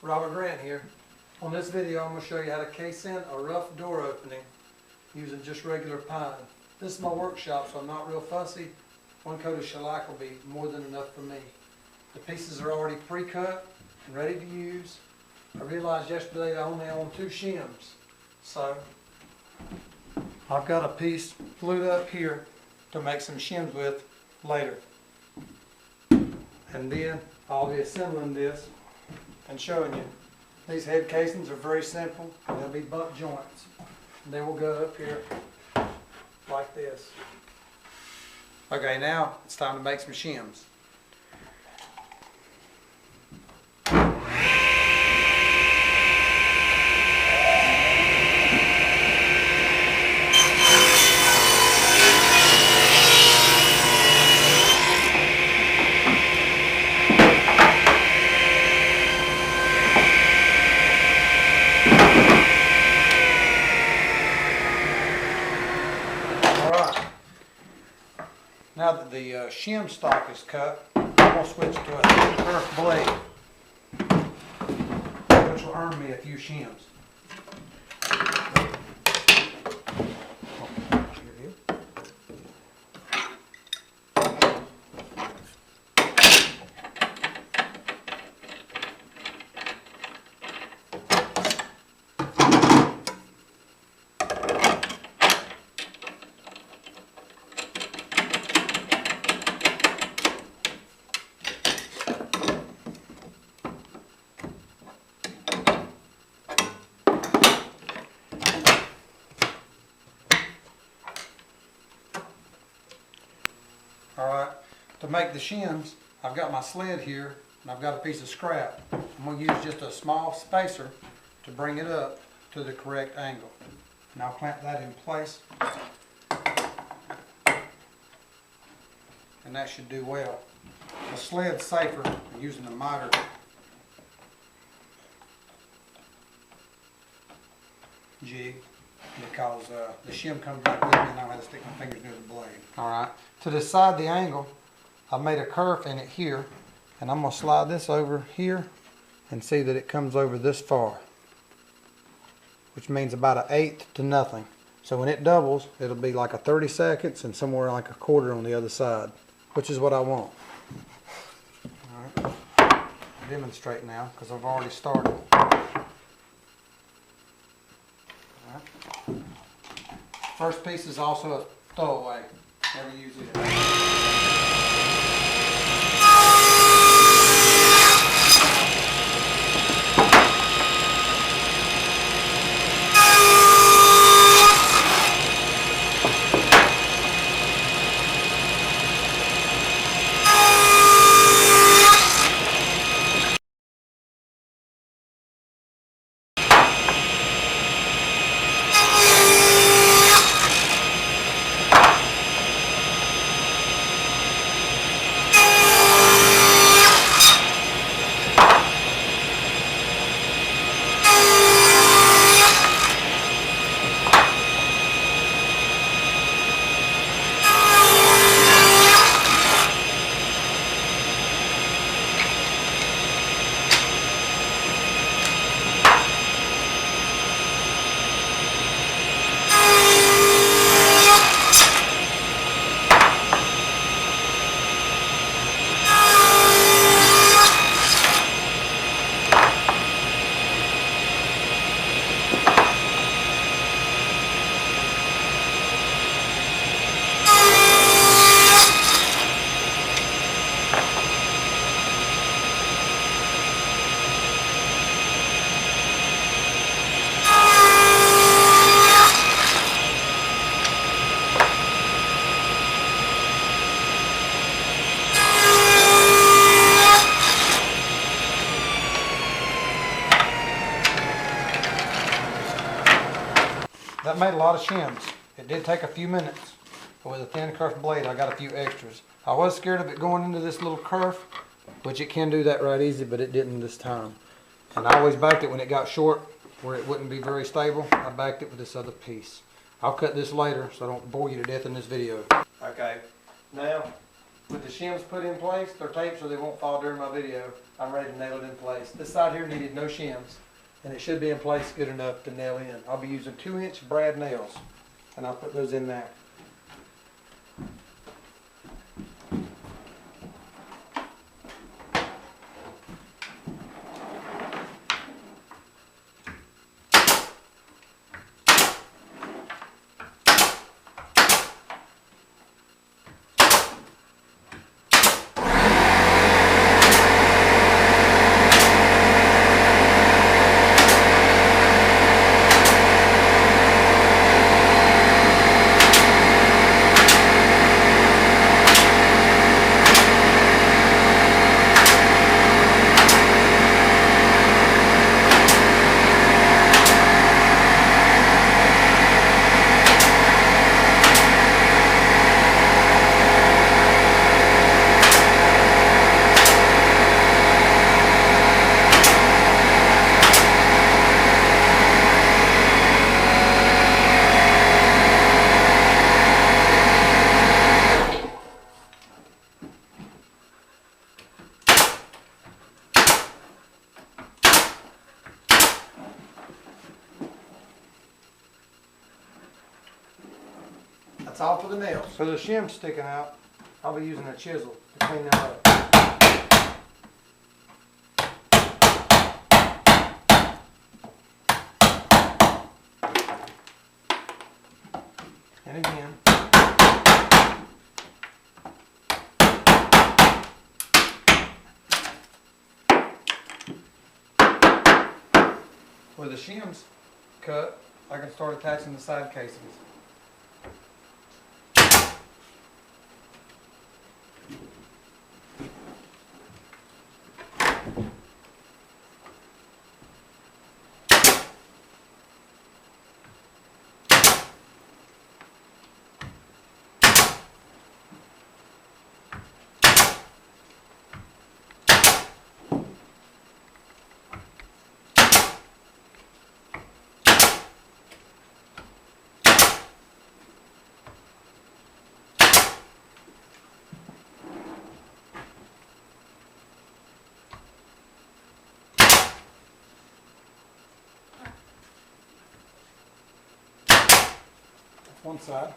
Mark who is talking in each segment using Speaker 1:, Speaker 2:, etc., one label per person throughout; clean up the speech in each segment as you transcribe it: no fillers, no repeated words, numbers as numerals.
Speaker 1: Robert Grant here. On this video I'm going to show you how to case in a rough door opening using just regular pine. This is my workshop, so I'm not real fussy. One coat of shellac will be more than enough for me. The pieces are already pre-cut and ready to use. I realized yesterday I only own 2 shims, so I've got a piece glued up here to make some shims with later. And then I'll be assembling this and showing you. These head casings are very simple. They'll be butt joints. And they will go up here like this. Okay, now it's time to make some shims. Now that the shim stock is cut, I'm going to switch to a thin curved blade, which will earn me a few shims. Alright, to make the shims, I've got my sled here and I've got a piece of scrap. I'm going to use just a small spacer to bring it up to the correct angle. And I'll clamp that in place. And that should do well. The sled's safer than using a miter. Jig. Because the shim comes back with me and I don't have to stick my fingers near the blade. Alright, to decide the angle, I made a curve in it here, and I'm going to slide this over here and see that it comes over this far, which means about 1/8 to nothing. So when it doubles, it'll be like a 30 seconds and somewhere like 1/4 on the other side, which is what I want. Alright, I'll demonstrate now because I've already started. First piece is also a throwaway. Never use it. That made a lot of shims. It did take a few minutes, but with a thin curved blade I got a few extras. I was scared of it going into this little curve, which it can do that right easy, but it didn't this time. And I always backed it when it got short, where it wouldn't be very stable. I backed it with this other piece. I'll cut this later so I don't bore you to death in this video. Okay, now with the shims put in place, they're taped so they won't fall during my video. I'm ready to nail it in place. This side here needed no shims, and it should be in place good enough to nail in. I'll be using 2-inch brad nails, and I'll put those in there. That's all for the nails. So the shim's sticking out, I'll be using a chisel to clean that up. And again. Where the shim's cut, I can start attaching the side casings. One side.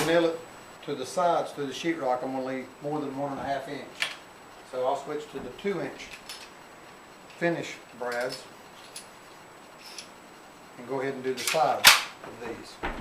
Speaker 1: Nail it to the sides through the sheetrock. I'm going to leave more than 1.5 inch. So I'll switch to the 2-inch finish brads and go ahead and do the sides of these.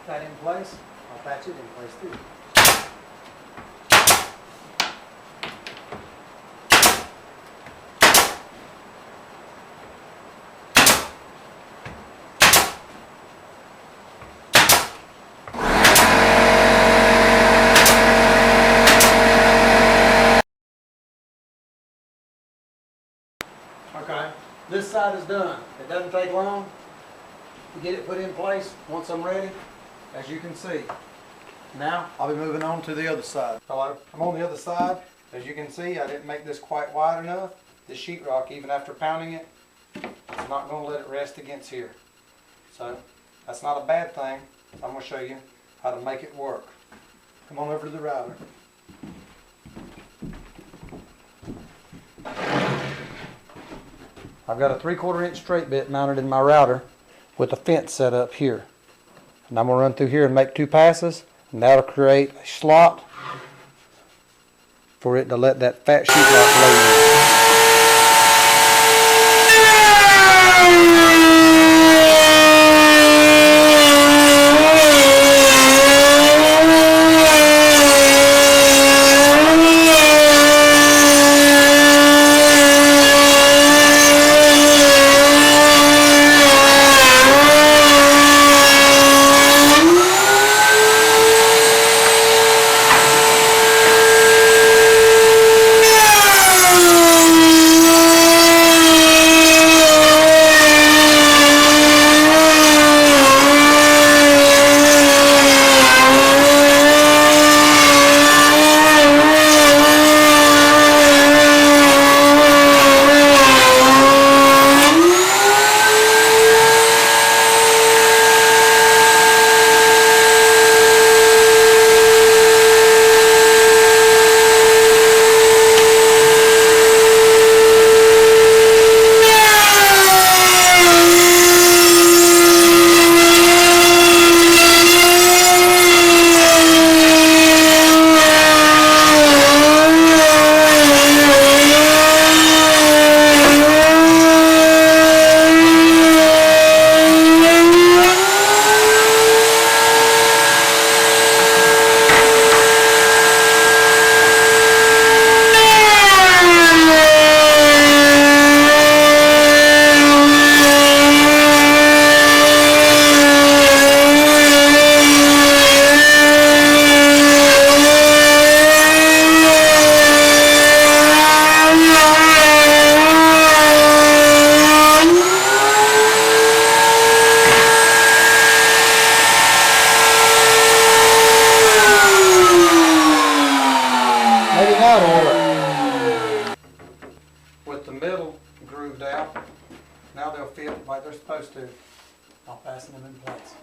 Speaker 1: That in place, I'll patch it in place too. this side is done. It doesn't take long to get it put in place once I'm ready, as you can see. Now I'll be moving on to the other side. Hello, I'm on the other side. As you can see, I didn't make this quite wide enough. The sheetrock, even after pounding it, it's not going to let it rest against here. So that's not a bad thing. I'm going to show you how to make it work. Come on over to the router. I've got a 3/4 inch straight bit mounted in my router with a fence set up here. And I'm going to run through here and make 2 passes, and that'll create a slot for it to let that fat sheetrock lay in. With the middle grooved out, now they'll fit like they're supposed to. I'll fasten them in place.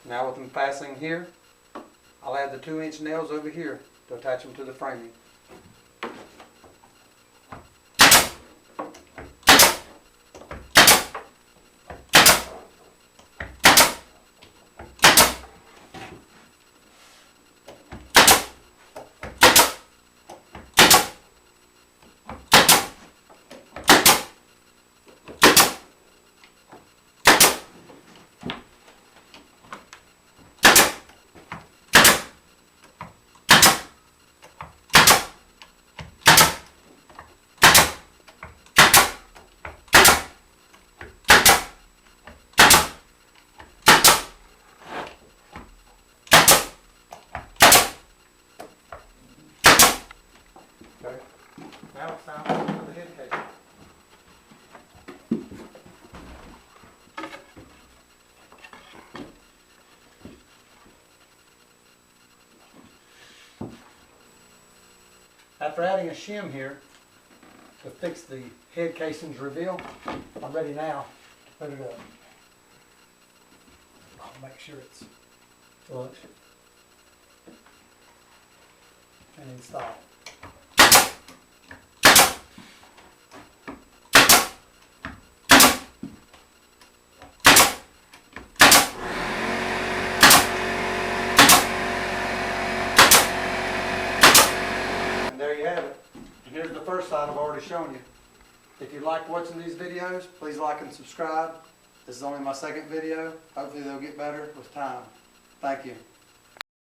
Speaker 1: Now with them fastening here, I'll add the 2-inch nails over here to attach them to the framing. Now it's time for the head casing. After adding a shim here to fix the head casings reveal, I'm ready now to put it up. I'll make sure it's flush and install. There you have it. And here's the first side I've already shown you. If you like watching these videos, please like and subscribe. This is only my second video. Hopefully they'll get better with time. Thank you.